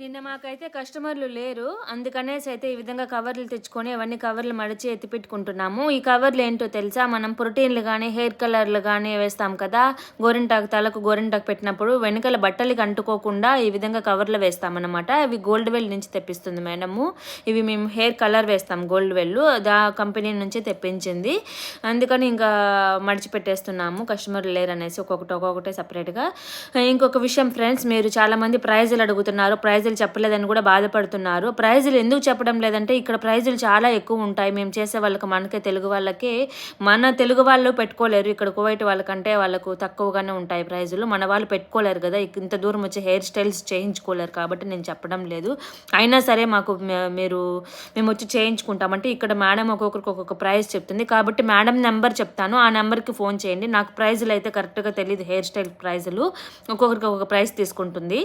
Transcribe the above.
నిన్న మాకైతే కస్టమర్లు లేరు. అందుకనేసి అయితే ఈ విధంగా కవర్లు తెచ్చుకొని అవన్నీ కవర్లు మడిచి ఎత్తి పెట్టుకుంటున్నాము. ఈ కవర్లు ఏంటో తెలుసా? మనం ప్రోటీన్లు కానీ హెయిర్ కలర్లు కానీ వేస్తాం కదా, గోరింటాకు తలకు గోరింటాకు పెట్టినప్పుడు వెనకాల బట్టలకి అంటుకోకుండా ఈ విధంగా కవర్లు వేస్తామన్నమాట. ఇవి గోల్డ్ వెల్ నుంచి తెప్పిస్తుంది మేడము. ఇవి మేము హెయిర్ కలర్ వేస్తాం గోల్డ్ వెల్, కంపెనీ నుంచి తెప్పించింది. అందుకని ఇంకా మడిచి పెట్టేస్తున్నాము, కస్టమర్లు లేరు అనేసి ఒక్కొక్కటే సపరేట్గా. ఇంకొక విషయం ఫ్రెండ్స్, మీరు చాలామంది ప్రైజులు అడుగుతున్నారు, ప్రైజులు చెప్పలేదని కూడా బాధపడుతున్నారు. ప్రైజులు ఎందుకు చెప్పడం లేదంటే ఇక్కడ ప్రైజులు చాలా ఎక్కువ ఉంటాయి. మేము చేసే వాళ్ళకి, మనకే తెలుగు వాళ్ళకి, మన తెలుగు వాళ్ళు పెట్టుకోలేరు. ఇక్కడ కువైట్ వాళ్ళకంటే వాళ్ళకు తక్కువగానే ఉంటాయి ప్రైజులు. మన వాళ్ళు పెట్టుకోలేరు కదా, ఇంత దూరం వచ్చి హెయిర్ స్టైల్స్ చేయించుకోలేరు. కాబట్టి నేను చెప్పడం లేదు. అయినా సరే మాకు మేము వచ్చి చేయించుకుంటామంటే ఇక్కడ మేడం ఒక్కొక్కరికి ఒక్కొక్క ప్రైస్ చెప్తుంది. కాబట్టి మేడం నెంబర్ చెప్తాను, ఆ నెంబర్కి ఫోన్ చేయండి. నాకు ప్రైజులు అయితే కరెక్ట్గా తెలియదు, హెయిర్ స్టైల్ ప్రైజులు ఒక్కొక్కరికి ఒక్కొక్క ప్రైస్ తీసుకుంటుంది.